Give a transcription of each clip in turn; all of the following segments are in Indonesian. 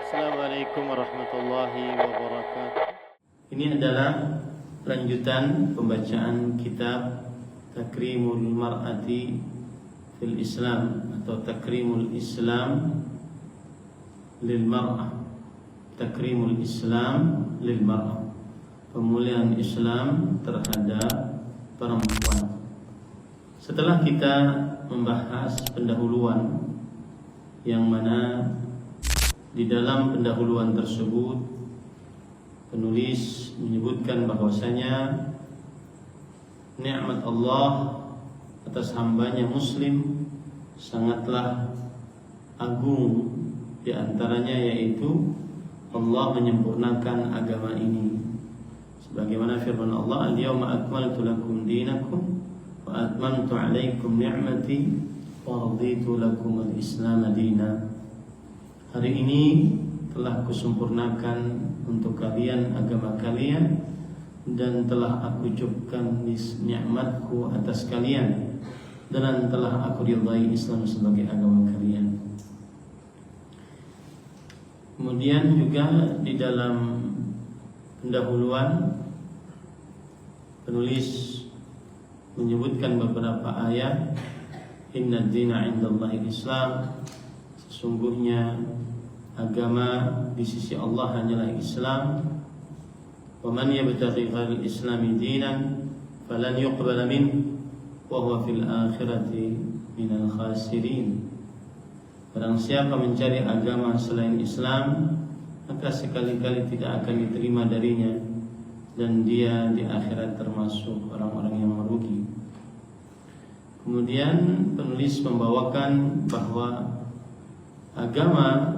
Assalamualaikum warahmatullahi wabarakatuh. Ini adalah lanjutan pembacaan kitab Takrimul Mar'ati fil Islam atau Takrimul Islam lil Mar'ah. Takrimul Islam lil Mar'ah, pemulihan Islam terhadap perempuan. Setelah kita membahas pendahuluan, yang mana di dalam pendahuluan tersebut penulis menyebutkan bahwasanya nikmat Allah atas hambanya muslim sangatlah agung. Di antaranya yaitu Allah menyempurnakan agama ini, sebagaimana firman Allah, al-yawma akmaltu lakum dinakum wa atmamtu alaikum ni'mati wa raditu lakum al-islam dina. Hari ini telah kusempurnakan untuk kalian agama kalian dan telah aku cukupkan nikmatku atas kalian dan telah aku ridai Islam sebagai agama kalian. Kemudian juga di dalam pendahuluan penulis menyebutkan beberapa ayat, inna dina indallahi Islam, sesungguhnya agama di sisi Allah hanyalah Islam. Wa man yabtaghi ghairal islami dinan falan yuqbala minhu wa huwa fil akhirati minal khasirin. Barang siapa mencari agama selain Islam, maka sekali-kali tidak akan diterima darinya dan dia di akhirat termasuk orang-orang yang merugi. Kemudian penulis membawakan bahwa agama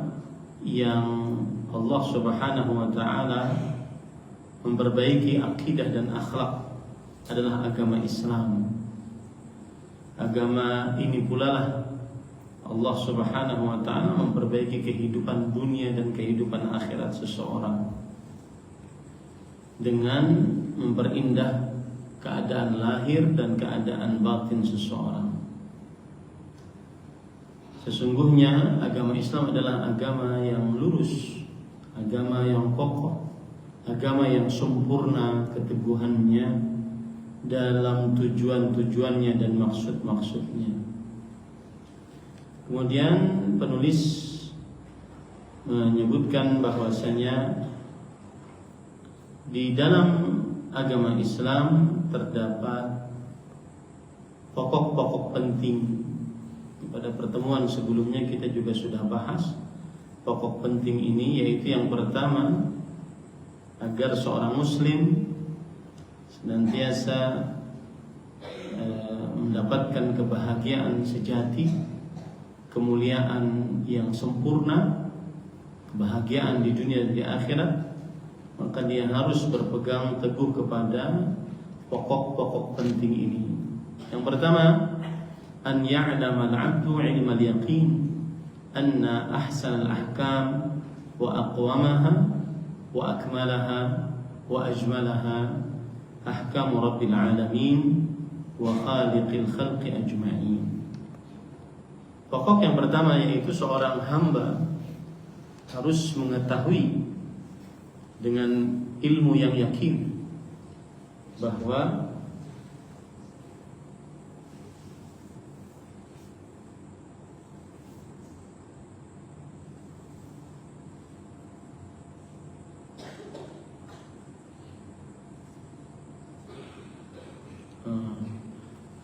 yang Allah Subhanahu wa ta'ala memperbaiki akidah dan akhlak adalah agama Islam. Agama ini pula lah Allah Subhanahu wa ta'ala memperbaiki kehidupan dunia dan kehidupan akhirat seseorang dengan memperindah keadaan lahir dan keadaan batin seseorang. Sesungguhnya agama Islam adalah agama yang lurus, agama yang kokoh, agama yang sempurna keteguhannya dalam tujuan-tujuannya dan maksud-maksudnya. Kemudian penulis menyebutkan bahwasanya di dalam agama Islam terdapat pokok-pokok penting. Pada pertemuan sebelumnya kita juga sudah bahas pokok penting ini, yaitu yang pertama, agar seorang muslim senantiasa mendapatkan kebahagiaan sejati, kemuliaan yang sempurna, kebahagiaan di dunia dan di akhirat, maka dia harus berpegang teguh kepada pokok-pokok penting ini. Yang pertama, an ya'lama al-'abdu 'ilma al-yaqin anna ahsan al-ahkam wa aqwamaha wa akmalaha wa ajmalaha ahkamu rabbil alamin wa khaliqil khalqi ajma'in. Pokok yang pertama yaitu seorang hamba harus mengetahui dengan ilmu yang yakin bahwa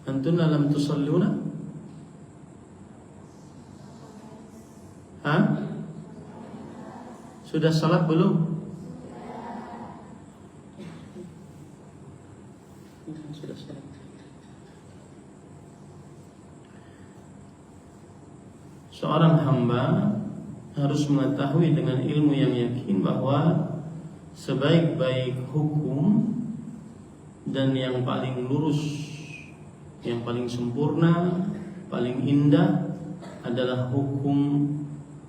antunna lam tusalluna? Sudah salat belum? Sudah salat. Seorang hamba harus mengetahui dengan ilmu yang yakin bahwa sebaik-baik hukum dan yang paling lurus, yang paling sempurna, paling indah adalah hukum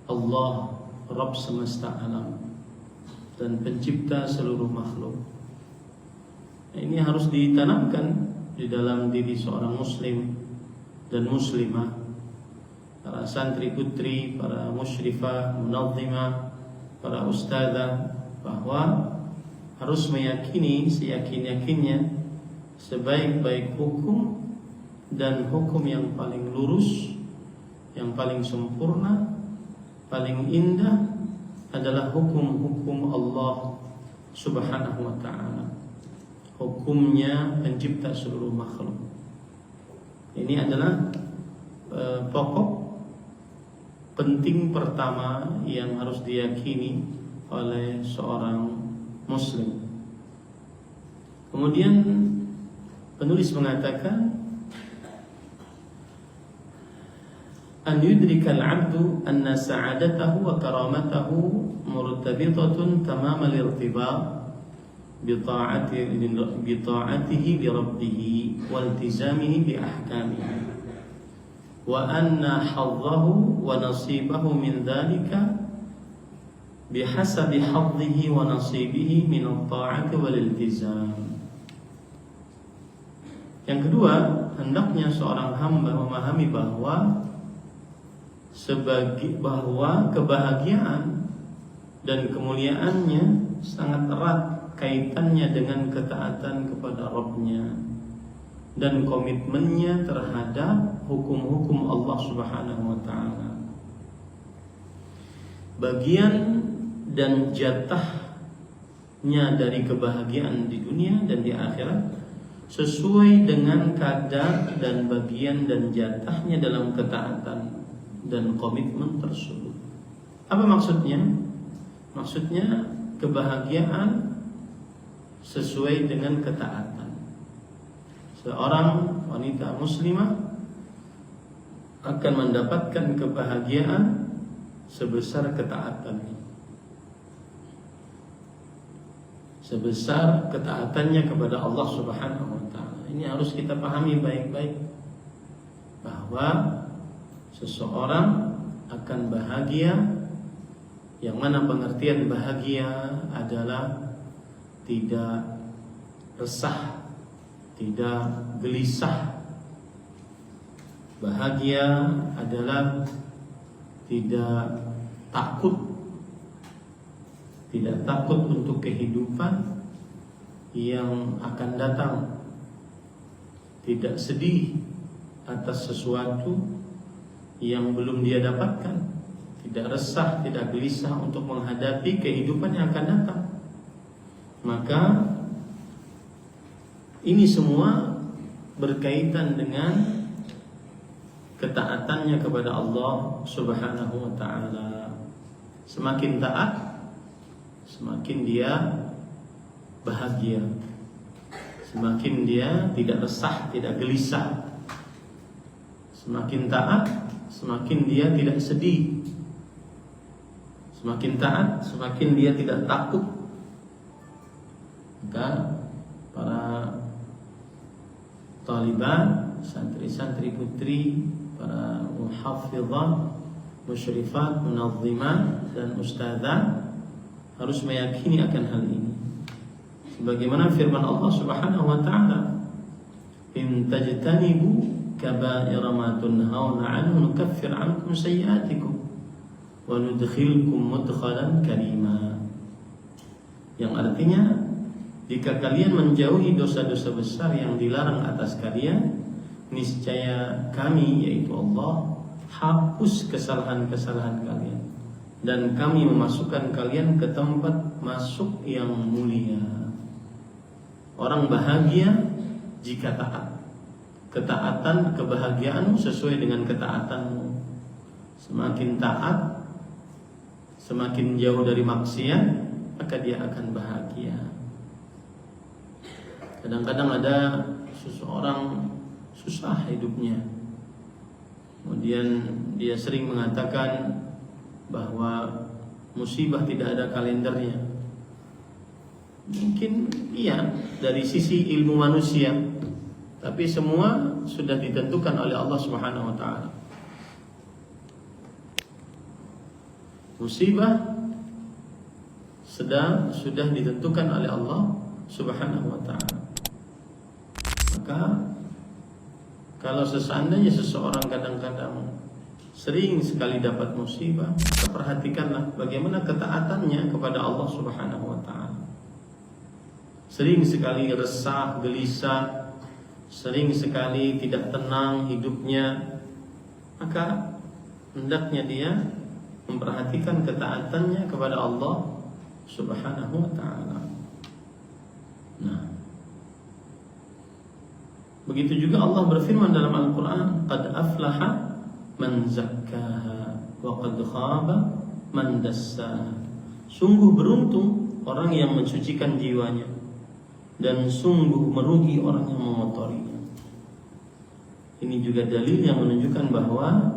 Allah, Rabb semesta alam dan pencipta seluruh makhluk. Ini harus ditanamkan di dalam diri seorang muslim dan muslimah, para santri putri, para musyrifah, munadzimah, para ustadzah bahwa harus meyakini seyakin-yakinnya sebaik-baik hukum dan hukum yang paling lurus, yang paling sempurna, paling indah adalah hukum-hukum Allah Subhanahu wa ta'ala, hukumnya pencipta seluruh makhluk. Ini adalah pokok penting pertama yang harus diyakini oleh seorang muslim. Kemudian penulis mengatakan an yudrika al-'abdu anna sa'adatahu wa karamatahu murtabitatun tamam al-irtibat bi ta'atihi li rabbih wa iltizamihi bi ahkamihi wa anna haddahu wa nasibahu min dhalika bihasabi haddihi wa nasibihi min at-ta'ati wal iltizam. Yang kedua, hendaknya seorang hamba memahami bahwa kebahagiaan dan kemuliaannya sangat erat kaitannya dengan ketaatan kepada Rabb-Nya dan komitmennya terhadap hukum-hukum Allah Subhanahu wa ta'ala. Bagian dan jatahnya dari kebahagiaan di dunia dan di akhirat sesuai dengan kadar dan bagian dan jatahnya dalam ketaatan dan komitmen tersebut. Apa maksudnya? Maksudnya kebahagiaan sesuai dengan ketaatan. Seorang wanita muslimah akan mendapatkan kebahagiaan sebesar ketaatannya, sebesar ketaatannya kepada Allah Subhanahu wa ta'ala. Ini harus kita pahami baik-baik, bahwa seseorang akan bahagia, yang mana pengertian bahagia adalah tidak resah, tidak gelisah. Bahagia adalah tidak takut, tidak takut untuk kehidupan yang akan datang, tidak sedih atas sesuatu yang belum dia dapatkan, tidak resah, tidak gelisah untuk menghadapi kehidupan yang akan datang. Maka ini semua berkaitan dengan ketaatannya kepada Allah Subhanahu wa ta'ala. Semakin taat, semakin dia bahagia, semakin dia tidak resah, tidak gelisah. Semakin taat, semakin dia tidak sedih. Semakin taat, semakin dia tidak takut. Maka para taliban, santri-santri putri, para muhafizah, musyrifat, munazzimat dan ustadzah harus meyakini akan hal ini. Sebagaimana firman Allah Subhanahu wa ta'ala, in tajtanibu kaba'ira ma tunhauna 'anhu nukaffir 'ankum sayyi'atikum wa nudkhilkum mudkhalan karima. Yang artinya, jika kalian menjauhi dosa-dosa besar yang dilarang atas kalian, niscaya kami, yaitu Allah, hapus kesalahan-kesalahan kalian dan kami memasukkan kalian ke tempat masuk yang mulia. Orang bahagia jika taat. Ketaatan, kebahagiaanmu sesuai dengan ketaatanmu. Semakin taat, semakin jauh dari maksiat, maka dia akan bahagia. Kadang-kadang ada seseorang susah hidupnya, kemudian dia sering mengatakan bahwa musibah tidak ada kalendernya. Mungkin iya dari sisi ilmu manusia, tapi semua sudah ditentukan oleh Allah Subhanahu wa ta'ala. Musibah sudah ditentukan oleh Allah Subhanahu wa ta'ala. Maka kalau seandainya seseorang kadang-kadang sering sekali dapat musibah, maka perhatikanlah bagaimana ketaatannya kepada Allah Subhanahu wa taala. Sering sekali resah, gelisah, sering sekali tidak tenang hidupnya, maka hendaknya dia memperhatikan ketaatannya kepada Allah Subhanahu wa taala. Nah, begitu juga Allah berfirman dalam Al-Qur'an, "Qad aflaha man zakkaha wa qad khaba man dassaha." Sungguh beruntung orang yang mensucikan jiwanya, dan sungguh merugi orang yang mengotorinya. Ini juga dalil yang menunjukkan bahwa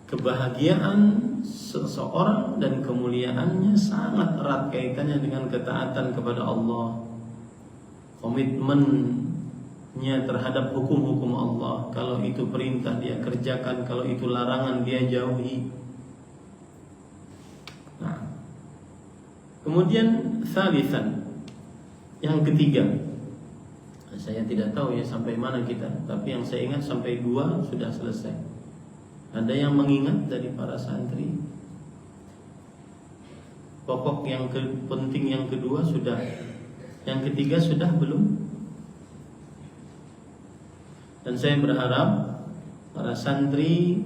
kebahagiaan seseorang dan kemuliaannya sangat erat kaitannya dengan ketaatan kepada Allah, komitmennya terhadap hukum-hukum Allah. Kalau itu perintah dia kerjakan, kalau itu larangan dia jauhi. Nah, kemudian salisan, yang ketiga, saya tidak tahu ya sampai mana kita, tapi yang saya ingat sampai 2 sudah selesai. Ada yang mengingat dari para santri? Pokok yang penting yang kedua sudah, yang ketiga sudah belum? Dan saya berharap para santri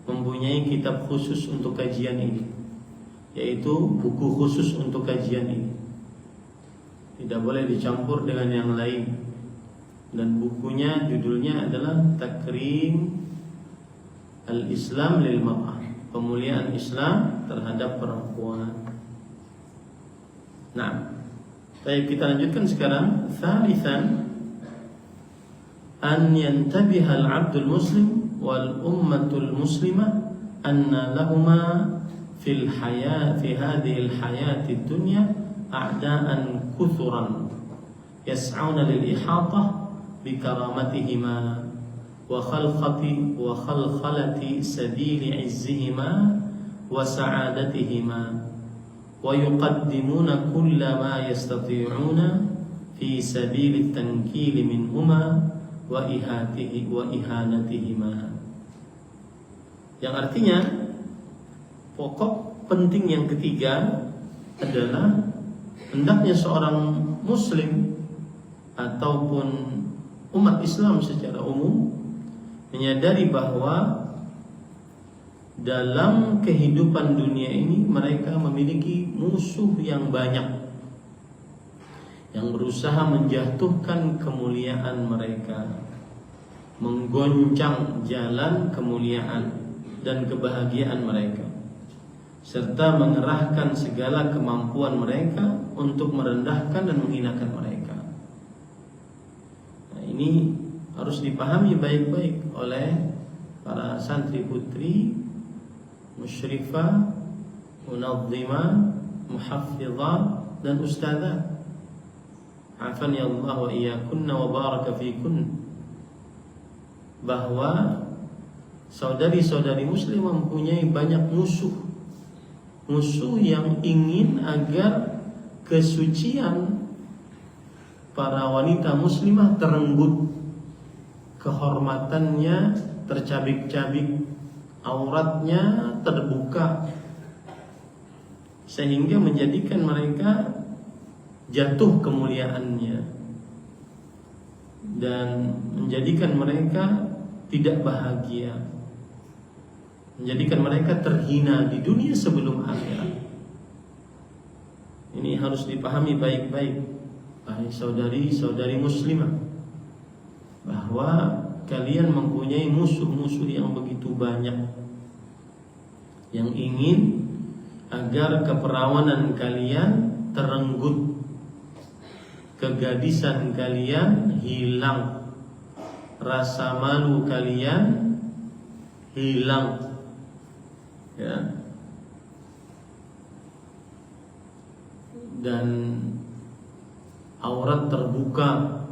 mempunyai kitab khusus untuk kajian ini, yaitu buku khusus untuk kajian ini. Tidak boleh dicampur dengan yang lain. Dan bukunya judulnya adalah Takrim Al-Islam lil Mar'ah, pemuliaan Islam terhadap perempuan. Nah, baik, kita lanjutkan sekarang. Thalithan, an yantabiha al-'abdul muslim wal ummatul muslimah anna lahuma fi hadhihi al-hayati ad-dunya a'da'an kuthuran yas'auna lil ihatah bi karamatihima wa khalqati sabili 'izzihima wa sa'adatihima wa yuqaddimuna kulla ma yastati'una fi sabili at-tankil minhuma wa ihanatihima. Yang artinya pokok penting yang ketiga adalah hendaknya seorang muslim ataupun umat Islam secara umum menyadari bahwa dalam kehidupan dunia ini mereka memiliki musuh yang banyak yang berusaha menjatuhkan kemuliaan mereka, menggoncang jalan kemuliaan dan kebahagiaan mereka, serta mengerahkan segala kemampuan mereka untuk merendahkan dan menghinakan mereka. Nah, ini harus dipahami baik-baik oleh para santri putri, musyrifah, munadzimah, muhaffizah, dan ustadzah. Afani Allah wa iyyakunna wa baraka fikunna. Bahwa saudari-saudari muslim mempunyai banyak musuh yang ingin agar kesucian para wanita muslimah terenggut, kehormatannya tercabik-cabik, auratnya terbuka, sehingga menjadikan mereka jatuh kemuliaannya dan menjadikan mereka tidak bahagia, menjadikan mereka terhina di dunia sebelum akhirat. Ini harus dipahami baik-baik, wahai saudari-saudari muslimah, bahwa kalian mempunyai musuh-musuh yang begitu banyak yang ingin agar keperawanan kalian terenggut, kegadisan kalian hilang, rasa malu kalian hilang, ya, dan aurat terbuka,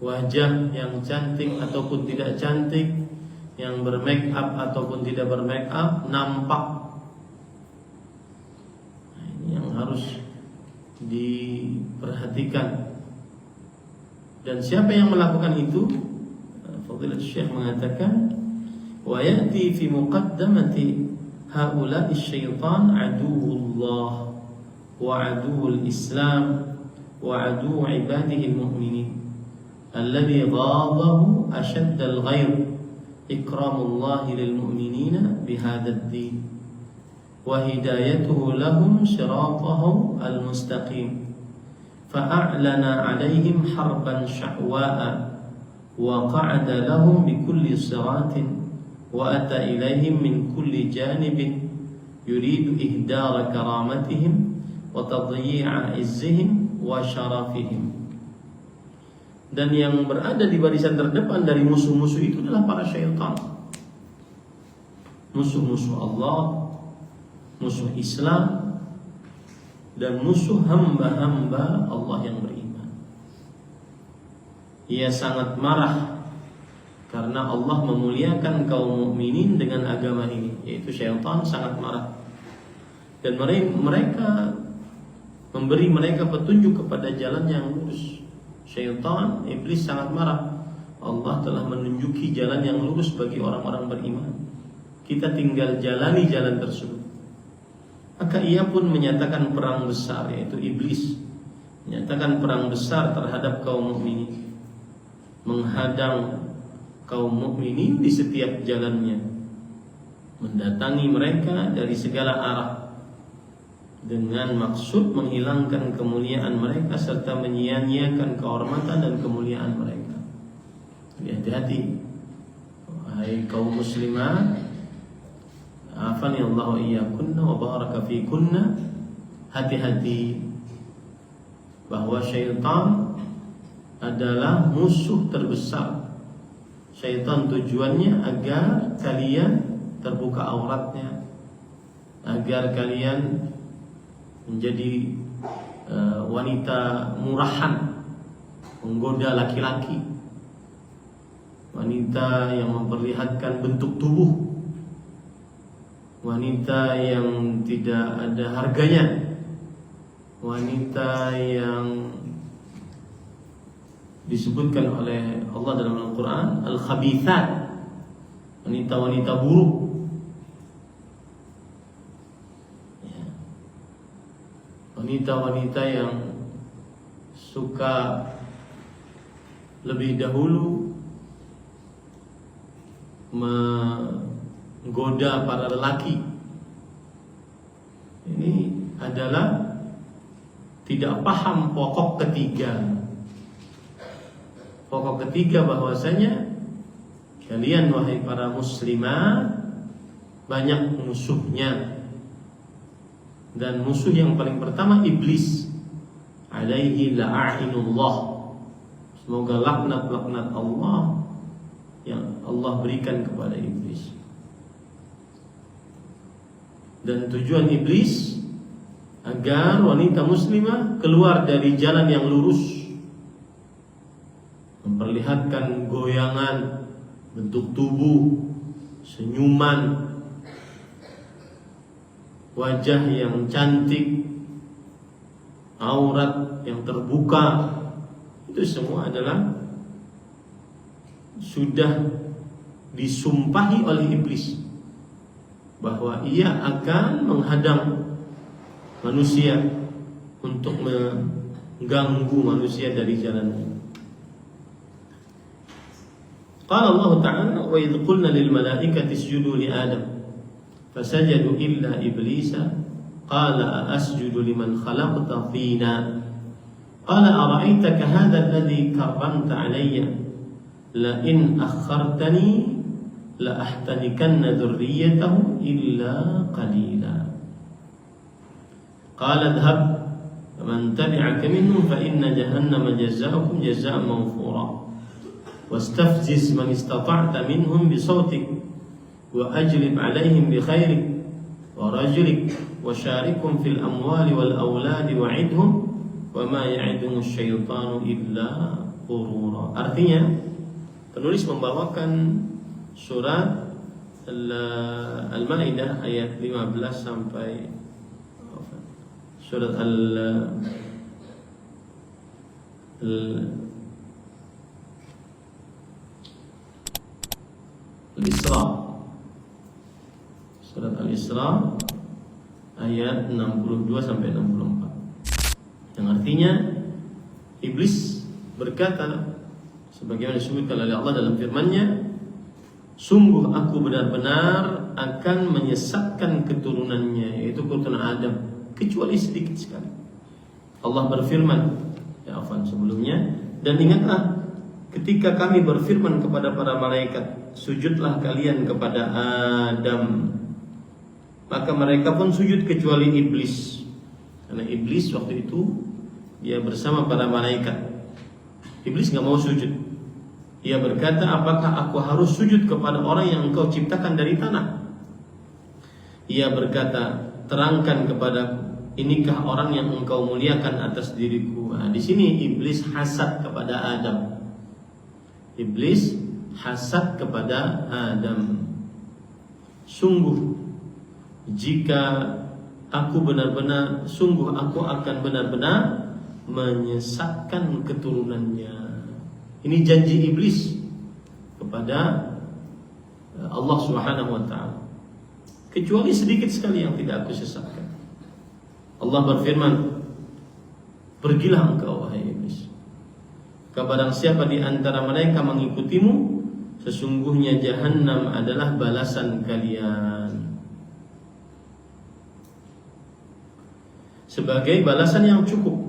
wajah yang cantik ataupun tidak cantik, yang bermake up ataupun tidak bermake up nampak. Nah, ini yang harus diperhatikan. Dan siapa yang melakukan itu? Fadilatul Syekh mengatakan, wa ya'ti fi muqaddamati haula'i syaitan aduwullah wa aduwul Islam wa aduw ibadihi al-mu'minin alladhi ghadahu ashadd al-ghayr ikramullah lil mu'minina bihadha ad-din wa hidayatuhu lahum siratahu al-mustaqim fa'a'lana 'alaihim harban syahwa'a wa qa'ada lahum bikulli siratin wa ata ilaihim min kulli janibin yuridu ihdara karamatihim wa tadyi'a izzihim wa syarafihim. Dan yang berada di barisan terdepan dari musuh-musuh itu adalah para syaitan, musuh-musuh Allah, musuh Islam, dan musuh hamba-hamba Allah yang beriman. Ia sangat marah karena Allah memuliakan kaum mukminin dengan agama ini, yaitu syaitan sangat marah. Dan mereka memberi mereka petunjuk kepada jalan yang lurus. Syaitan, iblis sangat marah. Allah telah menunjuki jalan yang lurus bagi orang-orang beriman. Kita tinggal jalani jalan tersebut. Maka ia pun menyatakan perang besar, yaitu iblis menyatakan perang besar terhadap kaum mukminin, menghadang kaum mukminin di setiap jalannya, mendatangi mereka dari segala arah dengan maksud menghilangkan kemuliaan mereka serta menyia-nyiakan kehormatan dan kemuliaan mereka. Hati-hati wahai kaum muslimat, afani Allah wa iyyakunna wa baraka fikunna. Hati-hati bahwa syaitan adalah musuh terbesar. Syaitan tujuannya agar kalian terbuka auratnya, agar kalian menjadi wanita murahan, menggoda laki-laki, wanita yang memperlihatkan bentuk tubuh, wanita yang tidak ada harganya, wanita yang disebutkan oleh Allah dalam Al-Quran al-khabithat, wanita-wanita buruk. Wanita-wanita yang suka lebih dahulu menggoda para lelaki. Ini adalah tidak paham pokok ketiga. Pokok ketiga bahwasanya kalian wahai para muslimat banyak musuhnya. Dan musuh yang paling pertama iblis, alaihi la'inullah. Semoga laknat-laknat Allah yang Allah berikan kepada iblis. Dan tujuan iblis agar wanita muslimah keluar dari jalan yang lurus, memperlihatkan goyangan bentuk tubuh, senyuman, wajah yang cantik, aurat yang terbuka. Itu semua adalah sudah disumpahi oleh iblis bahwa ia akan menghadang manusia untuk mengganggu manusia dari jalannya. Qala Allah Ta'ala, wa idh qulna lil malaikati isjudu li Adam fasajadu illa iblisa qala asjudu liman khalaqta fina qala ara'aitaka hadha alladhi karramta alayya la in akhartani la ahtanikanna dhurriyyatahu illa qalila qala idhhab faman tabi'aka minhum fa inna jahannama jazaa'ukum jazaa'an mawfura wastafziz man istata'ta minhum bisawtik وأجلب عليهم بخيرك ورجلك وشاركهم في الأموال والأولاد وعدهم وما يعدهم الشيطان إلا غرورا. Artinya penulis membawakan surat Al-Maidah ayat 15 sampai surat Al-Isra. Surat Al-Isra ayat 62 sampai 64. Yang artinya iblis berkata sebagaimana disebutkan oleh Allah dalam firman-Nya, sungguh aku benar-benar akan menyesatkan keturunannya, yaitu keturunan Adam, kecuali sedikit sekali. Allah berfirman, ya afwan sebelumnya, dan ingatlah ketika kami berfirman kepada para malaikat, sujudlah kalian kepada Adam, maka mereka pun sujud kecuali iblis. Karena iblis waktu itu dia bersama para malaikat. Iblis gak mau sujud. Ia berkata, apakah aku harus sujud kepada orang yang engkau ciptakan dari tanah? Ia berkata, terangkan kepadaku, inikah orang yang engkau muliakan atas diriku? Nah, di sini iblis hasad kepada Adam. Iblis hasad kepada Adam. Sungguh aku akan benar-benar menyesatkan keturunannya. Ini janji iblis kepada Allah Subhanahu wa taala. Kecuali sedikit sekali yang tidak aku sesatkan. Allah berfirman, pergilah engkau wahai iblis. Barang siapa di antara mereka mengikutimu, sesungguhnya Jahannam adalah balasan kalian. Sebagai balasan yang cukup.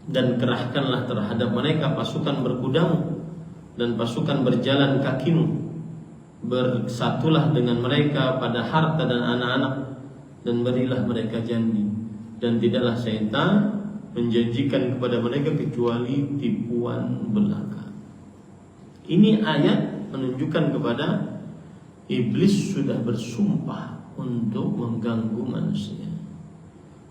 Dan kerahkanlah terhadap mereka pasukan berkudamu dan pasukan berjalan kakimu. Bersatulah dengan mereka pada harta dan anak-anak, dan berilah mereka janji. Dan tidaklah syaitan menjanjikan kepada mereka kecuali tipuan belaka. Ini ayat menunjukkan kepada iblis sudah bersumpah untuk mengganggu manusia.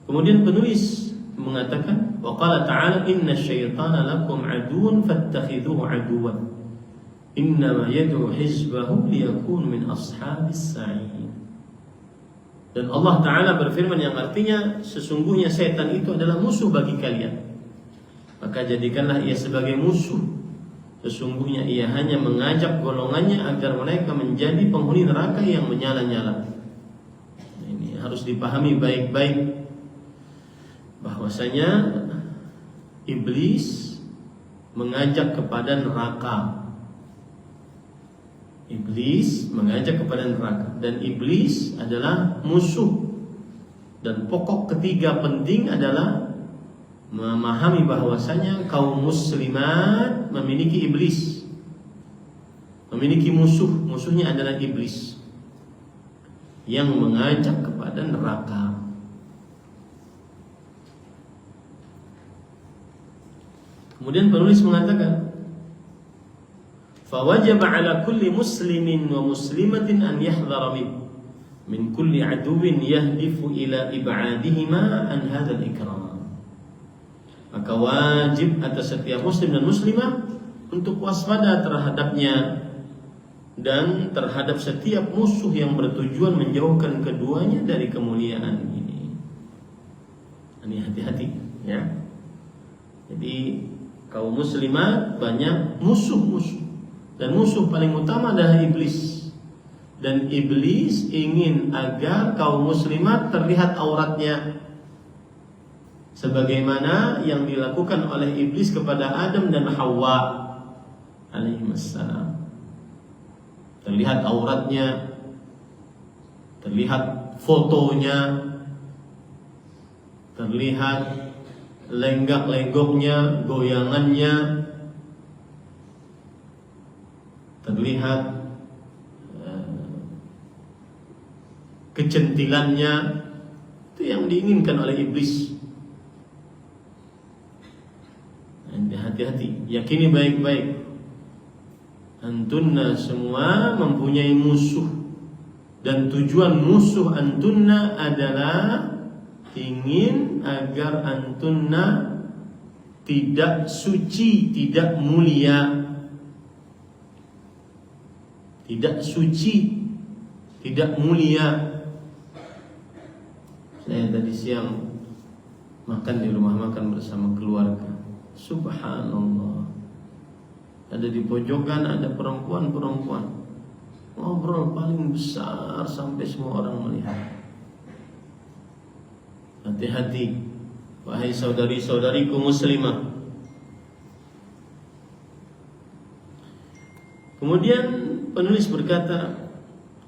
Kemudian penulis mengatakan, wa qala ta'ala inna syaitana lakum aduun fattakhidhuhu aduwan innama yad'u hizbahu liyakun min ashabis sa'ir. Dan Allah Ta'ala berfirman yang artinya, sesungguhnya setan itu adalah musuh bagi kalian, maka jadikanlah ia sebagai musuh. Sesungguhnya ia hanya mengajak golongannya agar mereka menjadi penghuni neraka yang menyala-nyala. Ini harus dipahami baik-baik, bahwasanya iblis mengajak kepada neraka. Iblis mengajak kepada neraka, dan iblis adalah musuh. Dan pokok ketiga penting adalah memahami bahwasanya kaum muslimat memiliki iblis, memiliki musuh. Musuhnya adalah iblis yang mengajak kepada neraka. Kemudian penulis mengatakan, فَوَجَبَ عَلَى كُلِّ مُسْلِمٍ وَمُسْلِمَةٍ أَنْ يَحْذَرَ مِنْ كُلِّ عَدُوٍ يَهْدِفُ إِلَى إِبْعَادِهِمَا عَنْ هَذَا الْإِكْرَامِ. Maka wajib atas setiap muslim dan muslimah untuk waspada terhadapnya dan terhadap setiap musuh yang bertujuan menjauhkan keduanya dari kemuliaan ini. Ini hati-hati, ya. Jadi kaum muslimat banyak musuh-musuh, dan musuh paling utama adalah iblis. Dan iblis ingin agar kaum muslimat terlihat auratnya, sebagaimana yang dilakukan oleh iblis kepada Adam dan Hawa alaihissalam. Terlihat auratnya, terlihat fotonya, terlihat lenggak-lenggoknya, goyangannya, terlihat kecentilannya. Itu yang diinginkan oleh iblis. Hati-hati, yakini baik-baik, antunna semua mempunyai musuh, dan tujuan musuh antunna adalah ingin agar antunna tidak suci, tidak mulia. Tidak suci, tidak mulia. Saya tadi siang makan di rumah makan bersama keluarga. Subhanallah, ada di pojokan ada perempuan-perempuan ngobrol paling besar sampai semua orang melihat. Hati-hati, wahai saudari-saudariku muslimah. Kemudian penulis berkata,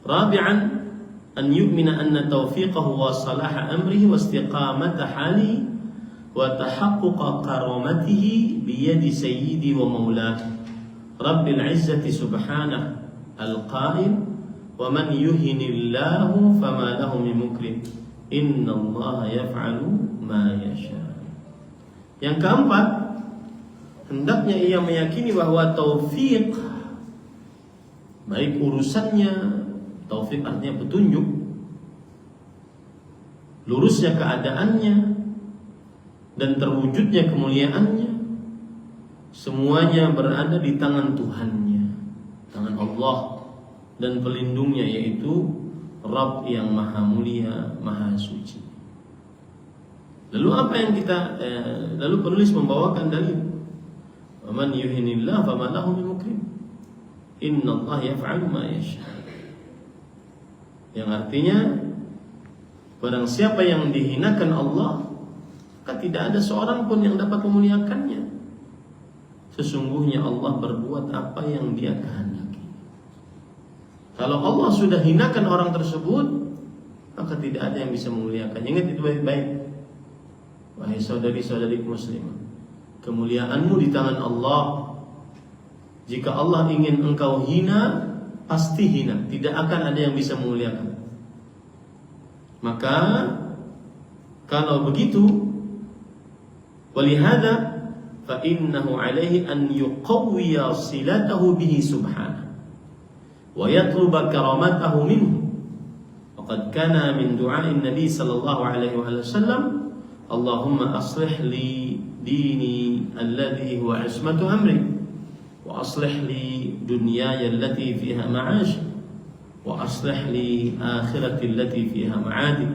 rabi'an an yu'mina anna tawfiqahu wa salaha amrihi wa istiqamata hali wa tahaqquqa karamatihi biyadi sayyidi wa maulah Rabbil izzati subhanahu al-qail wa man yuhinillahu fama lahu min mukrim inna allaha yaf'alu ma yasha. Yang keempat, hendaknya ia meyakini bahwa taufik, baik urusannya, taufik artinya petunjuk, lurusnya keadaannya, dan terwujudnya kemuliaannya, semuanya berada di tangan Tuhannya, tangan Allah dan pelindungnya, yaitu Rabb yang maha mulia, maha suci. Lalu apa yang lalu penulis membawakan dalil, "Wa man yuhinillah fama lahu min mukrim. Innallaha yaf'alu ma yasha." Yang artinya, barang siapa yang dihinakan Allah, maka tidak ada seorang pun yang dapat memuliakannya. Sesungguhnya Allah berbuat apa yang Dia kehendaki. Kalau Allah sudah hinakan orang tersebut, maka tidak ada yang bisa memuliakannya. Ingat itu baik-baik, wahai saudari-saudari muslimah. Kemuliaanmu di tangan Allah. Jika Allah ingin engkau hina, pasti hina. Tidak akan ada yang bisa memuliakan. Maka kalau begitu, walihada fa innahu alaihi an yuqawwiya silatahu bihi subhanahu wa yatluba karamatahu minhu. Waqad kana min du'ain Nabi sallallahu alaihi wasallam, Allahumma aslih li dini alladhi huwa ismatu amri wa aslih li dunyaya allati fiha ma'ash wa aslih li akhirati allati fiha ma'adi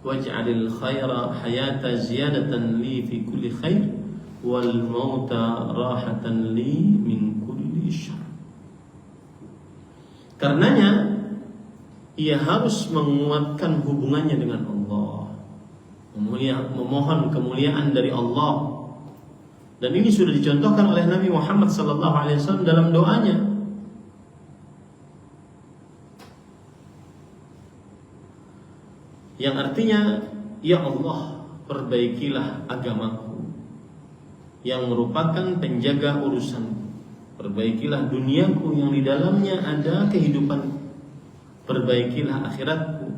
waj'alil khaira hayata ziyadatan li fi kulli khair wal mauta rahatan li min kulli syarr. Karenanya ia harus menguatkan hubungannya dengan Allah, memohon kemuliaan dari Allah. Dan ini sudah dicontohkan oleh Nabi Muhammad SAW dalam doanya. Yang artinya, ya Allah, perbaikilah agamaku yang merupakan penjaga urusanku. Perbaikilah duniaku yang di dalamnya ada kehidupan. Perbaikilah akhiratku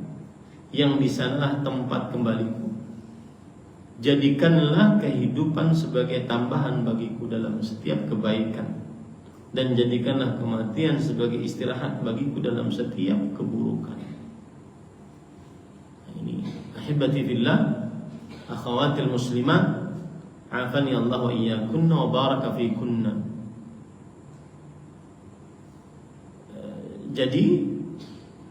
yang di sanalah tempat kembaliku. Jadikanlah kehidupan sebagai tambahan bagiku dalam setiap kebaikan, dan jadikanlah kematian sebagai istirahat bagiku dalam setiap keburukan. Nah, ini ahibati fillah, akhawatil muslimat, afani Allah wa iyyakunna wa baraka fikunna. Jadi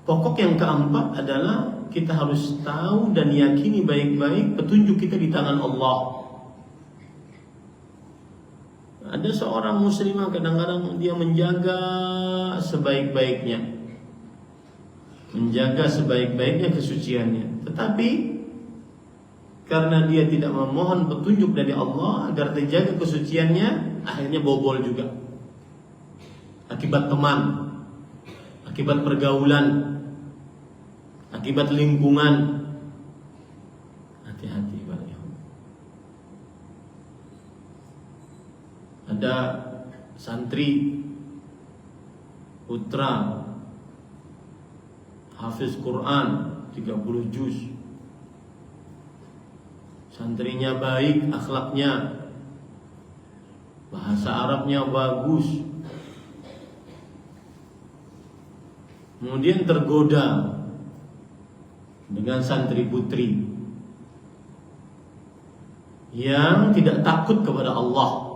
pokok yang keempat adalah kita harus tahu dan yakini baik-baik petunjuk kita di tangan Allah. Ada seorang muslimah kadang-kadang dia menjaga sebaik-baiknya, menjaga sebaik-baiknya kesuciannya, tetapi karena dia tidak memohon petunjuk dari Allah agar terjaga kesuciannya, akhirnya bobol juga. Akibat teman, akibat pergaulan, akibat lingkungan. Hati-hati Pak. Ada santri putra hafiz Quran 30 juz. Santrinya baik akhlaknya, bahasa Arabnya bagus. Kemudian tergoda dengan santri putri yang tidak takut kepada Allah.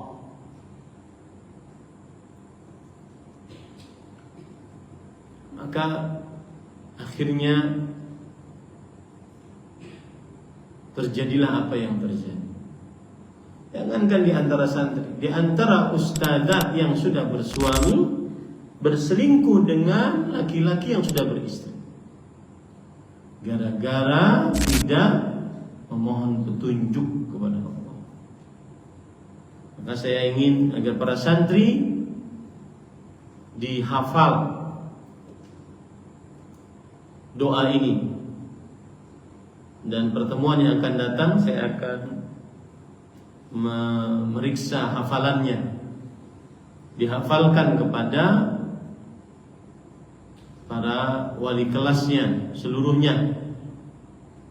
Maka akhirnya terjadilah apa yang terjadi. Jangankan di antara santri, di antara ustadzah yang sudah bersuami, berselingkuh dengan laki-laki yang sudah beristri, gara-gara tidak memohon petunjuk kepada Allah. Maka saya ingin agar para santri dihafal doa ini, dan pertemuan yang akan datang saya akan memeriksa hafalannya, dihafalkan kepada para wali kelasnya seluruhnya.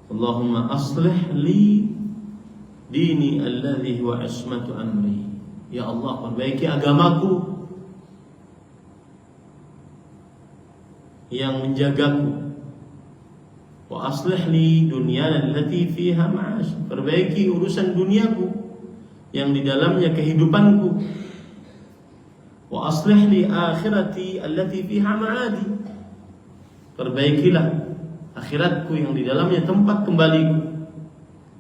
Allahumma aslih li dini alladhi huwa ismatu amri. Ya Allah, perbaiki agamaku yang menjagaku. Wa aslih li dunyana allati fiha ma'ash. Perbaiki urusan duniaku yang di dalamnya kehidupanku. Wa aslih li akhirati allati fiha ma'adi. Perbaikilah akhiratku yang di dalamnya tempat kembaliku.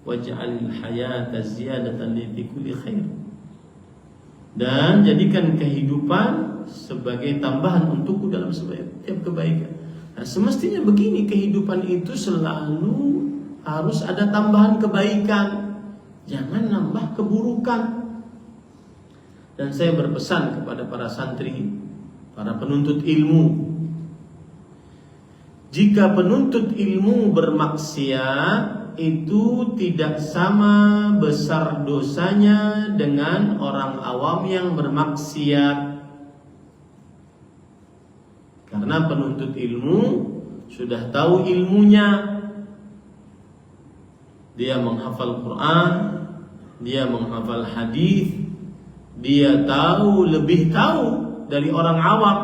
Waj'al hayata ziyadatan li fi kulli khair. Dan jadikan kehidupan sebagai tambahan untukku dalam setiap kebaikan. Nah, semestinya begini, kehidupan itu selalu harus ada tambahan kebaikan, jangan nambah keburukan. Dan saya berpesan kepada para santri, para penuntut ilmu, jika penuntut ilmu bermaksiat, itu tidak sama besar dosanya dengan orang awam yang bermaksiat. Karena penuntut ilmu sudah tahu ilmunya, dia menghafal Quran, dia menghafal hadis, dia lebih tahu dari orang awam.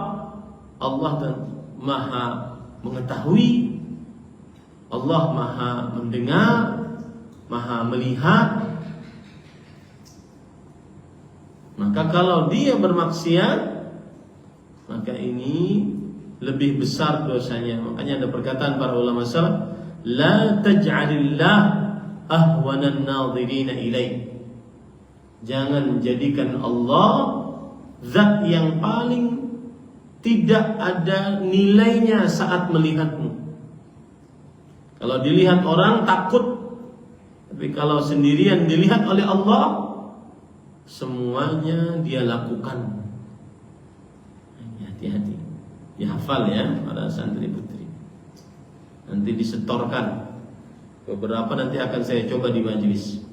Allah dan Maha mengetahui, Allah Maha mendengar, Maha melihat. Maka kalau dia bermaksiat, maka ini lebih besar dosanya. Makanya ada perkataan para ulama salaf, la taj'alillah ahwanan nadhirina ilaih. Jangan jadikan Allah zat yang paling tidak ada nilainya saat melihatmu. Kalau dilihat orang takut, tapi kalau sendirian dilihat oleh Allah, semuanya dia lakukan. Hati-hati, dihafal ya para santri putri. Nanti disetorkan. Beberapa nanti akan saya coba di majelis.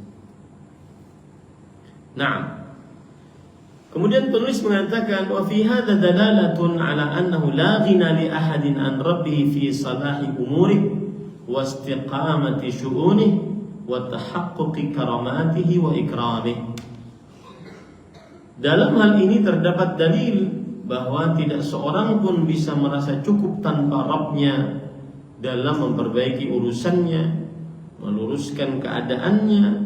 Nah, kemudian penulis mengatakan, wa fi hadza dalalatun ala annahu la ghina li ahadin an rabbih fi salahi umurihi wa istiqamati syu'unihi wa tahaqquqi karamatihi wa ikramihi. Dalam hal ini terdapat dalil bahwa tidak seorang pun bisa merasa cukup tanpa Rabb-nya dalam memperbaiki urusannya, meluruskan keadaannya,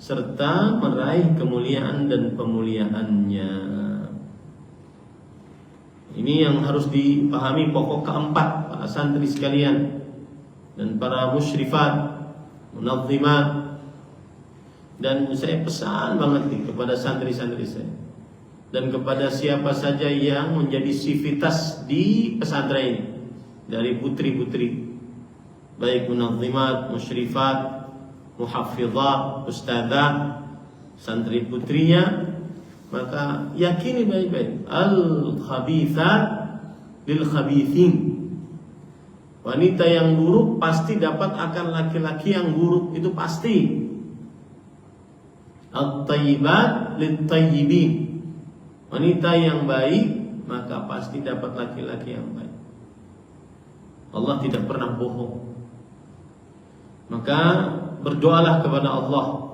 serta meraih kemuliaan dan pemuliaannya. Ini yang harus dipahami pokok keempat para santri sekalian dan para musyrifat, munazzimat. Dan saya pesan banget nih kepada santri-santri saya dan kepada siapa saja yang menjadi sivitas di pesantren ini, dari putri-putri, baik munazzimat, musyrifat, muhafizat, ustadzah, santri putrinya, maka yakini baik-baik, al-khabithat lil khabithin. Wanita yang buruk pasti dapat akan laki-laki yang buruk, itu pasti. At-tayyibat lit tayyibin. Wanita yang baik maka pasti dapat laki-laki yang baik. Allah tidak pernah bohong. Maka berdoalah kepada Allah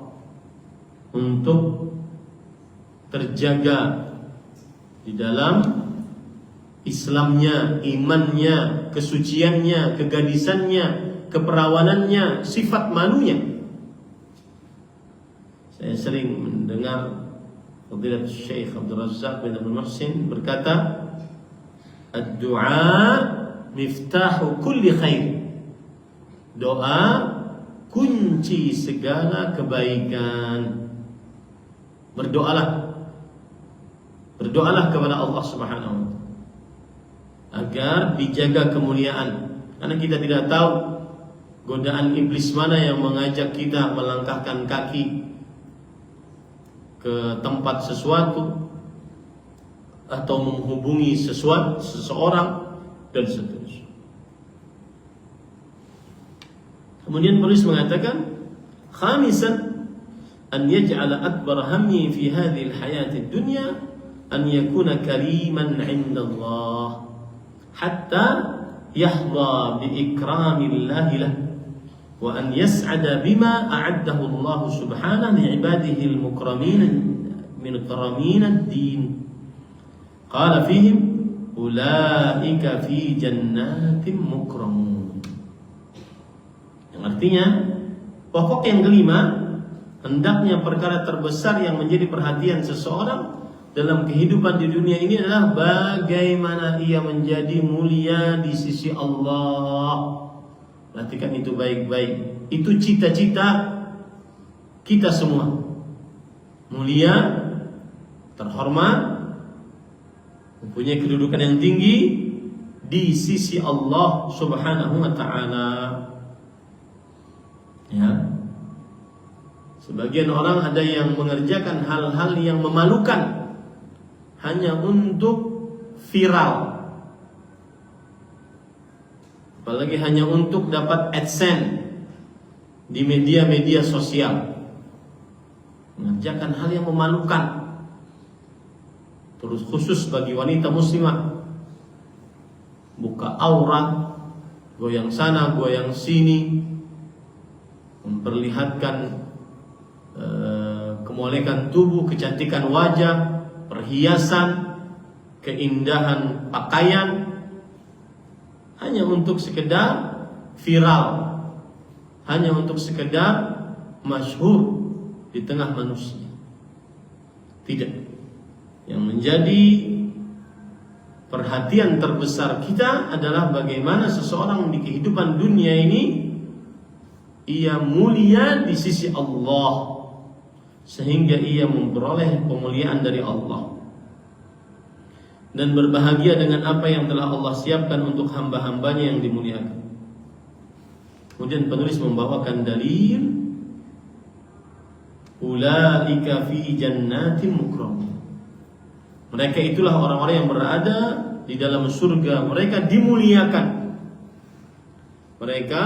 untuk terjaga di dalam Islamnya, imannya, kesuciannya, kegadisannya, keperawanannya, sifat malunya. Saya sering mendengar Fadilat Syekh Abdul Razzaq bin Abdul Muhsin berkata, ad-du'a miftahu kulli khair. Doa kunci segala kebaikan. Berdoalah kepada Allah Subhanahu wa ta'ala. agar dijaga kemuliaan. Karena kita tidak tahu godaan iblis mana yang mengajak kita melangkahkan kaki ke tempat sesuatu atau menghubungi seseorang dan seterusnya. Kemudian penulis mengatakan, khamisan an yaj'ala akbar hammi fi hadhihi al-hayati ad-dunya an yakuna kariman 'inda Allah hatta yahdha bi ikramillahi lahu wa an yas'ada bima a'addahu Allah subhanahu li 'ibadihi al-mukramin min karamin ad-din. Qala fihim ulaika fi jannatin mukramun. Yang artinya pokok yang kelima, hendaknya perkara terbesar yang menjadi perhatian seseorang dalam kehidupan di dunia ini adalah bagaimana ia menjadi mulia di sisi Allah. Perhatikan itu baik-baik. Itu cita-cita kita semua. Mulia, terhormat, mempunyai kedudukan yang tinggi di sisi Allah Subhanahu wa ta'ala. Ya. Sebagian orang ada yang mengerjakan hal-hal yang memalukan hanya untuk viral, apalagi hanya untuk dapat AdSense di media-media sosial. Mengerjakan hal yang memalukan, terus khusus bagi wanita muslimah, buka aurat, goyang sana, goyang sini, memperlihatkan kemolekan tubuh, kecantikan wajah, perhiasan, keindahan pakaian, hanya untuk sekedar viral, hanya untuk sekedar masyhur di tengah manusia. Tidak. Yang menjadi perhatian terbesar kita adalah bagaimana seseorang di kehidupan dunia ini ia mulia di sisi Allah, sehingga ia memperoleh kemuliaan dari Allah dan berbahagia dengan apa yang telah Allah siapkan untuk hamba-hambanya yang dimuliakan. Kemudian penulis membawakan dalil, ulaika fi jannatin mukramun. Mereka itulah orang-orang yang berada di dalam surga. Mereka dimuliakan. Mereka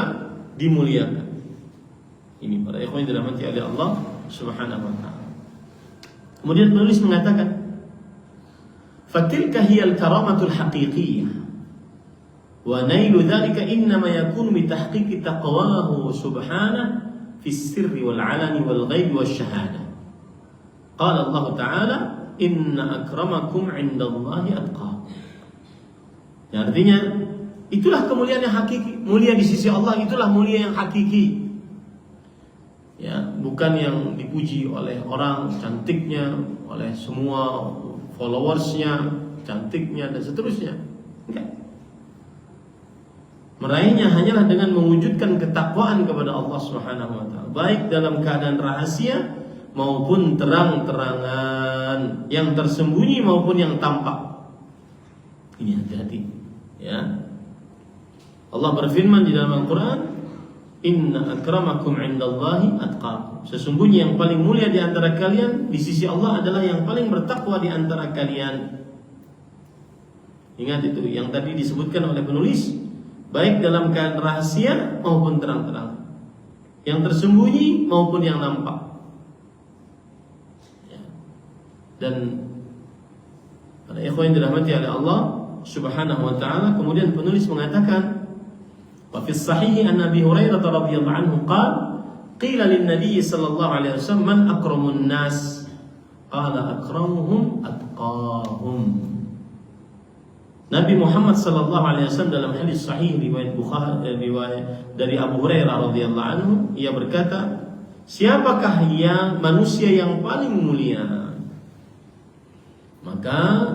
dimuliakan. Ini para ikhwan yang dirahmati oleh Allah Subhanahu wa ta'ala. Kemudian penulis mengatakan, fatilka hiyal karamatul haqiqiyah wa nailu dhalika innama yakunu bi tahqiqi taqwahu subhanahu fi sirri wal alani wal ghaib wash shahadah. Qala Allah ta'ala, inna akramakum 'indallahi atqakum. Ya, artinya itulah kemuliaan yang hakiki. Mulia di sisi Allah itulah mulia yang hakiki. Ya, bukan yang dipuji oleh orang cantiknya, oleh semua followersnya, cantiknya dan seterusnya. Enggak. Meraihnya hanyalah dengan mewujudkan ketakwaan kepada Allah Subhanahu wa ta'ala, baik dalam keadaan rahasia maupun terang-terangan, yang tersembunyi maupun yang tampak. Ini hati-hati, ya. Allah berfirman di dalam Al-Quran, inna akramakum 'indallahi atqakum. Sesungguhnya yang paling mulia di antara kalian di sisi Allah adalah yang paling bertakwa di antara kalian. Ingat itu yang tadi disebutkan oleh penulis, baik dalam keadaan rahasia maupun terang-terang, yang tersembunyi maupun yang nampak. Dan para ikhwan yang dirahmati oleh Allah Subhanahu wa ta'ala, kemudian penulis mengatakan, wa fi sahih an Abi Hurairah radhiyallahu anhu qala qila lin nabiy sallallahu alaihi wasallam man akramun nas qala akramuhum atqahum. Nabi Muhammad sallallahu alaihi wasallam dalam hadis sahih riwayat Bukhari, riwayat dari Abu Hurairah radhiyallahu anhu, ia berkata, siapakah yang manusia yang paling mulia? Maka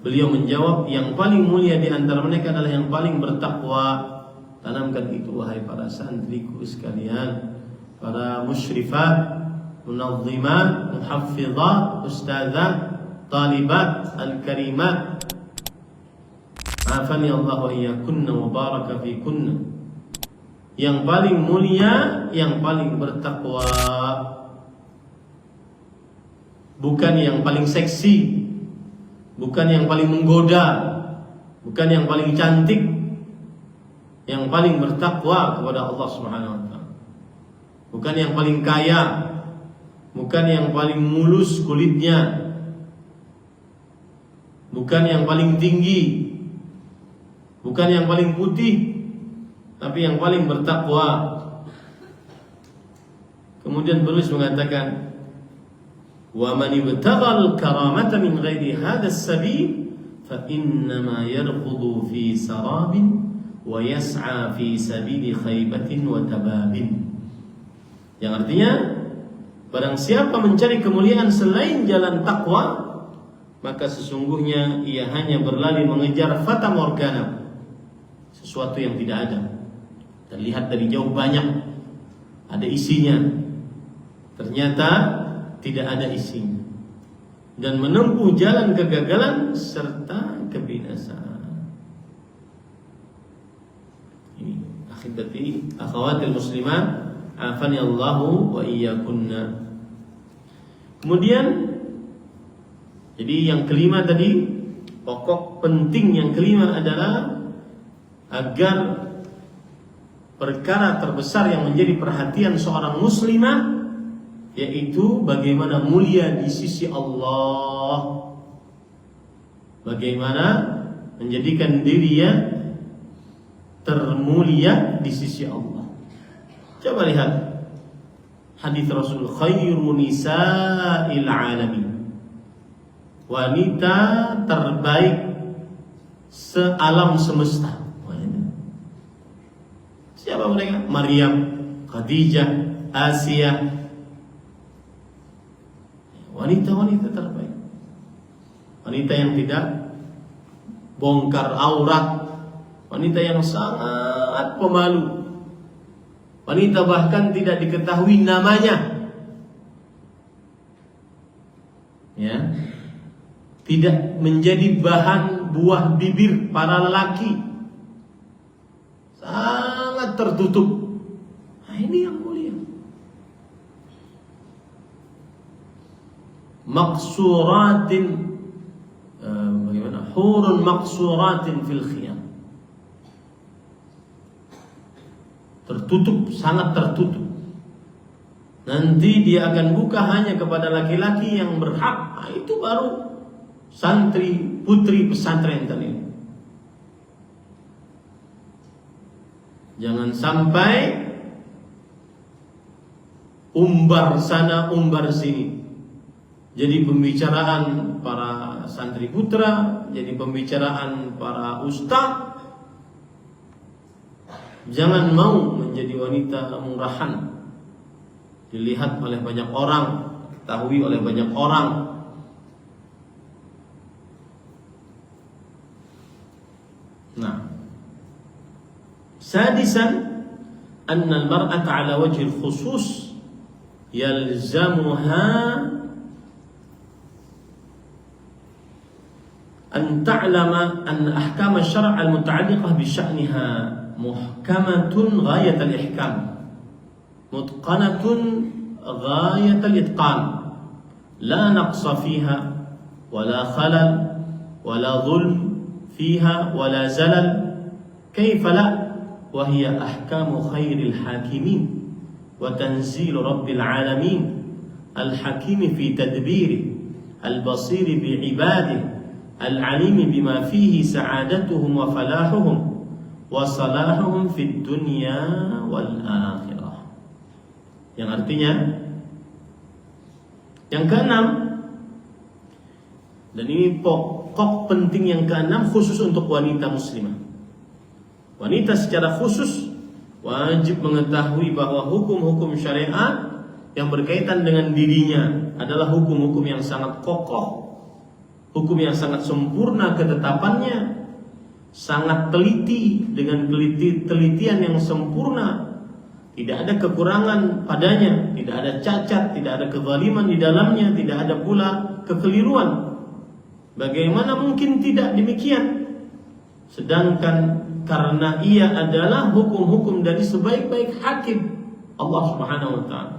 beliau menjawab, yang paling mulia di antara mereka adalah yang paling bertakwa. Tanamkan itu wahai para santriku sekalian, para musyrifat, munazzimat, muhaffizat, ustazat, talibat, al-karimat. Afani Allah wa iyyakunna wa baraka fikunna. Yang paling mulia, yang paling bertakwa, bukan yang paling seksi, bukan yang paling menggoda, bukan yang paling cantik. Yang paling bertakwa kepada Allah Subhanahu wa taala. Bukan yang paling kaya, bukan yang paling mulus kulitnya, bukan yang paling tinggi, bukan yang paling putih, tapi yang paling bertakwa. Kemudian penulis mengatakan, wa man ibtaghal karamata min ghairi hadha as-sabil fa innama yarqudu fi sarabin wa yas'a fi sabili khaybatin wa tababin. Yang artinya, barang siapa mencari kemuliaan selain jalan takwa, maka sesungguhnya ia hanya berlari mengejar fata morgana, sesuatu yang tidak ada. Terlihat dari jauh banyak, ada isinya, ternyata tidak ada isinya, dan menempuh jalan kegagalan serta kebinasaan. Ini akhibati akhawatil muslimat, afani Allahu wa iyyakunna. Kemudian, jadi yang kelima tadi, pokok penting yang kelima adalah agar perkara terbesar yang menjadi perhatian seorang muslimah, yaitu bagaimana mulia di sisi Allah, bagaimana menjadikan dirinya termulia di sisi Allah. Coba lihat hadis Rasul, khairu nisa'il alamin, wanita terbaik sealam semesta. Siapa mereka? Maryam, Khadijah, Asia. Wanita-wanita terbaik, wanita yang tidak bongkar aurat, wanita yang sangat pemalu, wanita bahkan tidak diketahui namanya, ya, tidak menjadi bahan buah bibir para lelaki, sangat tertutup. Nah, ini yang mulia. Maksuratin, bagaimana? Hurun maksuratin fil khiyam. Tertutup, sangat tertutup. Nanti dia akan buka hanya kepada laki-laki yang berhak. Nah, itu baru santri putri pesantren tadi. Jangan sampai umbar sana umbar sini, jadi pembicaraan para santri putra, jadi pembicaraan para ustaz. Jangan mau menjadi wanita murahan, dilihat oleh banyak orang, diketahui oleh banyak orang. Nah, sadisan, anna al-mar'ata ala wajhi al-khusus yalzamuha an ta'lama an ahkam asy-syar' al-muta'alliqah bi sya'niha muhkamatun ghayat al-ihkam, mutqanatun ghayat al-itqan, la naqsa fiha wala khalal wala dhulm fiha wala zalal. Kaifa la wa hiya ahkamu khairil hakimin wa tanzilu rabbil alamin, al-hakim fi tadbiri, al-basir bi ibadihi, al-alim bima fihi sa'adatuhum wa falahuhum wa salahuhum fid dunya wal akhirah. Yang artinya, yang keenam, dan ini pokok penting yang keenam khusus untuk wanita muslimah. Wanita secara khusus wajib mengetahui bahwa hukum-hukum syariat yang berkaitan dengan dirinya adalah hukum-hukum yang sangat kokoh, hukum yang sangat sempurna ketetapannya, sangat teliti dengan telitian yang sempurna. Tidak ada kekurangan padanya, tidak ada cacat, tidak ada kezaliman di dalamnya, tidak ada pula kekeliruan. Bagaimana mungkin tidak demikian? sedangkan karena ia adalah hukum-hukum dari sebaik-baik hakim Allah Subhanahu wa taala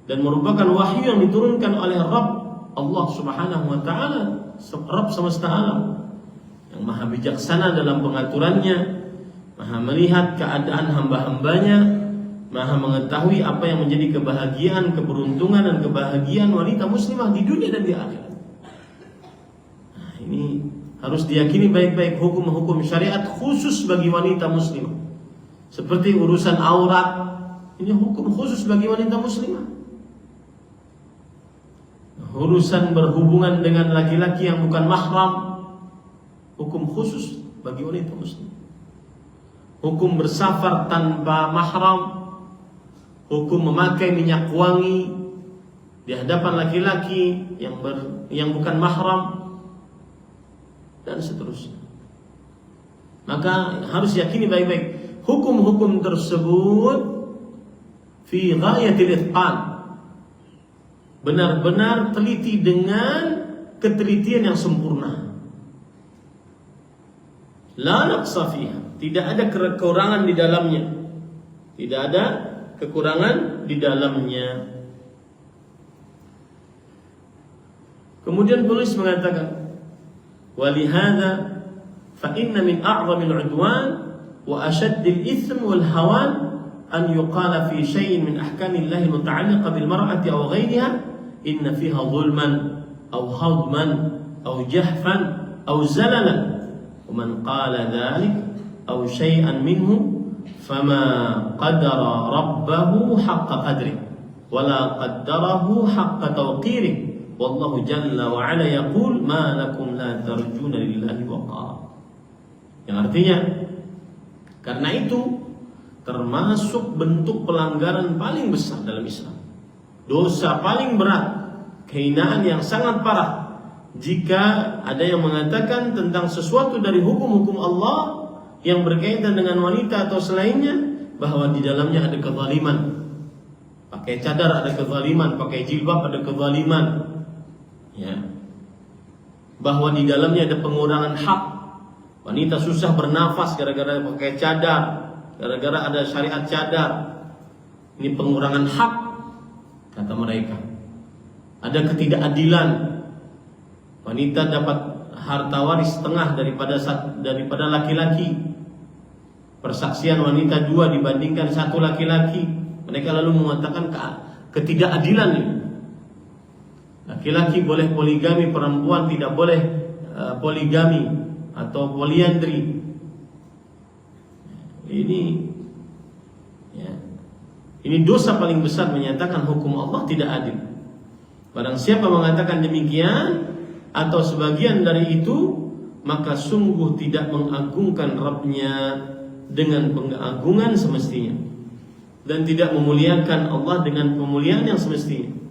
dan merupakan wahyu yang diturunkan oleh Rabb Allah Subhanahu wa taala, Rabb semesta alam yang maha bijaksana dalam pengaturannya, maha melihat keadaan hamba-hambanya, maha mengetahui apa yang menjadi kebahagiaan, keberuntungan dan kebahagiaan wanita muslimah di dunia dan di akhirat. Nah, ini harus diyakini baik-baik hukum-hukum syariat khusus bagi wanita muslimah. Seperti urusan aurat, ini hukum khusus bagi wanita muslimah. Urusan berhubungan dengan laki-laki yang bukan mahram, hukum khusus bagi wanita muslimah. Hukum bersafar tanpa mahram, hukum memakai minyak wangi di hadapan laki-laki yang bukan mahram, dan seterusnya. Maka harus yakini baik-baik hukum-hukum tersebut fi ghayatil itqan, benar-benar teliti dengan ketelitian yang sempurna. La naqsa fiha, tidak ada kekurangan di dalamnya. Tidak ada kekurangan di dalamnya. Kemudian penulis mengatakan, ولهذا فإن من أعظم العدوان وأشد الإثم والهوان أن يقال في شيء من أحكام الله المتعلقة بالمرأة أو غيرها إن فيها ظلما أو هضما أو جحفا أو زللا ومن قال ذلك أو شيئا منه فما قدر ربه حق قدره ولا قدره حق توقيره Wallahu jalla wa ala yaqul ma lakum la tarjuna lillahi waqara. Yang artinya, karena itu termasuk bentuk pelanggaran paling besar dalam Islam, dosa paling berat, kehinaan yang sangat parah, jika ada yang mengatakan tentang sesuatu dari hukum-hukum Allah yang berkaitan dengan wanita atau selainnya, bahwa di dalamnya ada kezaliman. Pakai cadar ada kezaliman, pakai jilbab ada kezaliman. Ya, bahwa di dalamnya ada pengurangan hak. Wanita susah bernafas gara-gara pakai cadar, gara-gara ada syariat cadar. Ini pengurangan hak, kata mereka. Ada ketidakadilan. Wanita dapat harta waris setengah daripada laki-laki. Persaksian wanita 2 dibandingkan 1 laki-laki. Mereka lalu mengatakan ketidakadilan ini. Laki-laki boleh poligami, perempuan tidak boleh poligami atau poliandri. Ini dosa paling besar, menyatakan hukum Allah tidak adil. Barang siapa mengatakan demikian atau sebagian dari itu, maka sungguh tidak mengagungkan Rabb-Nya dengan pengagungan semestinya dan tidak memuliakan Allah dengan pemuliaan yang semestinya.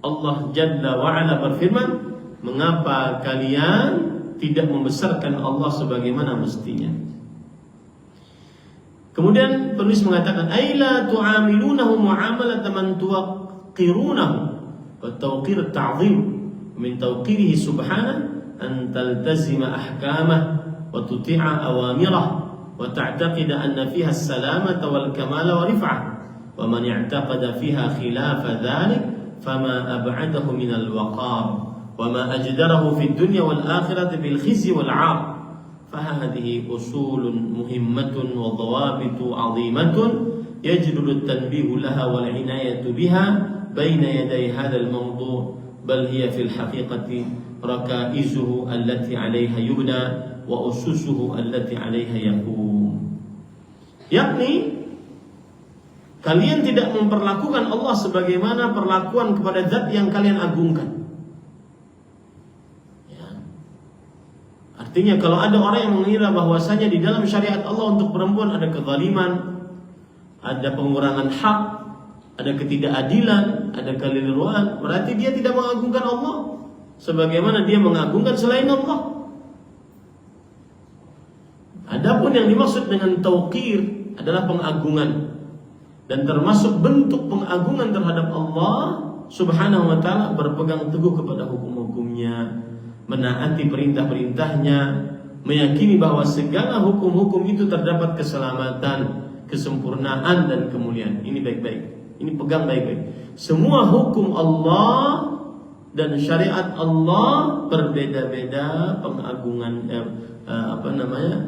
Allah Jalla wa'ala berfirman, mengapa kalian tidak membesarkan Allah sebagaimana mestinya? Kemudian penulis mengatakan, aila tu'amilunahu mu'amalata man tuwaqqirunahu wa tawqir ta'zim min tawqirihi subhanahu an taltazima ahkamah wa tuti'a awamirah wa ta'taqida anna fiha as-salamata wal kamala wa rif'ah wa man i'taqada fiha khilafa dhalik فما أبعده من الوقار وما أجدره في الدنيا والآخرة بالخزي والعار فهذه أصول مهمة وضوابط عظيمة يجدر التنبيه لها والعناية بها بين يدي هذا الموضوع بل هي في الحقيقة ركائزه التي عليها يبنى وأسسه التي عليها يقوم. yakni kalian tidak memperlakukan Allah sebagaimana perlakuan kepada zat yang kalian agungkan. Ya. Artinya kalau ada orang yang mengira bahwasanya di dalam syariat Allah untuk perempuan ada kezaliman, ada pengurangan hak, ada ketidakadilan, ada keliruan, berarti dia tidak mengagungkan Allah sebagaimana dia mengagungkan selain Allah. Adapun yang dimaksud dengan tauqir adalah pengagungan. Dan termasuk bentuk pengagungan terhadap Allah Subhanahu wa ta'ala berpegang teguh kepada hukum-hukumnya, menaati perintah-perintahnya, meyakini bahwa segala hukum-hukum itu terdapat keselamatan, kesempurnaan dan kemuliaan. Ini baik-baik. Ini pegang baik-baik. Semua hukum Allah dan syariat Allah berbeda-beda pengagungan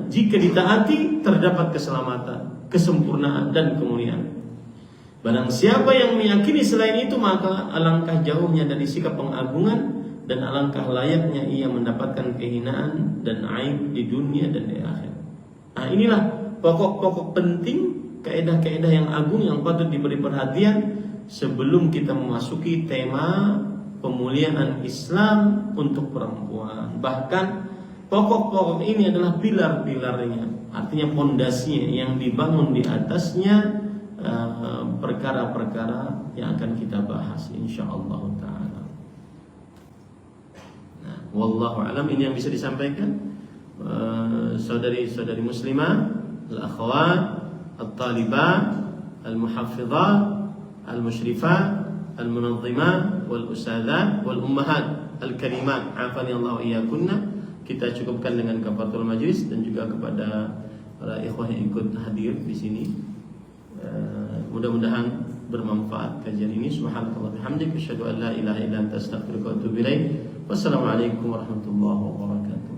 jika ditaati terdapat keselamatan, kesempurnaan dan kemuliaan. Barang siapa yang meyakini selain itu, maka alangkah jauhnya dari sikap pengagungan dan alangkah layaknya ia mendapatkan kehinaan dan aib di dunia dan di akhirat. Nah, inilah pokok-pokok penting, kaidah-kaidah yang agung yang patut diberi perhatian sebelum kita memasuki tema pemuliaan Islam untuk perempuan. Bahkan pokok-pokok ini adalah pilar-pilarnya, artinya pondasinya yang dibangun di atasnya perkara-perkara yang akan kita bahas insyaallah taala. Nah, wallahu alam, ini yang bisa disampaikan saudari-saudari muslimah, al-akhwat, al-talibat, al-muhaffizat, al-musyrifat, al-munazzimat, wal-usadat, wal-ummahat, al-karimat, afani Allah iyyakunna. Kita cukupkan dengan kafaratul majlis dan juga kepada para ikhwah yang ikut hadir di sini. Mudah-mudahan bermanfaat kajian ini. Subhanallahi bihamdihi, asyhadu an la ilaha illa anta, astaghfiruka wa atubu ilaik. Wassalamualaikum warahmatullahi wabarakatuh.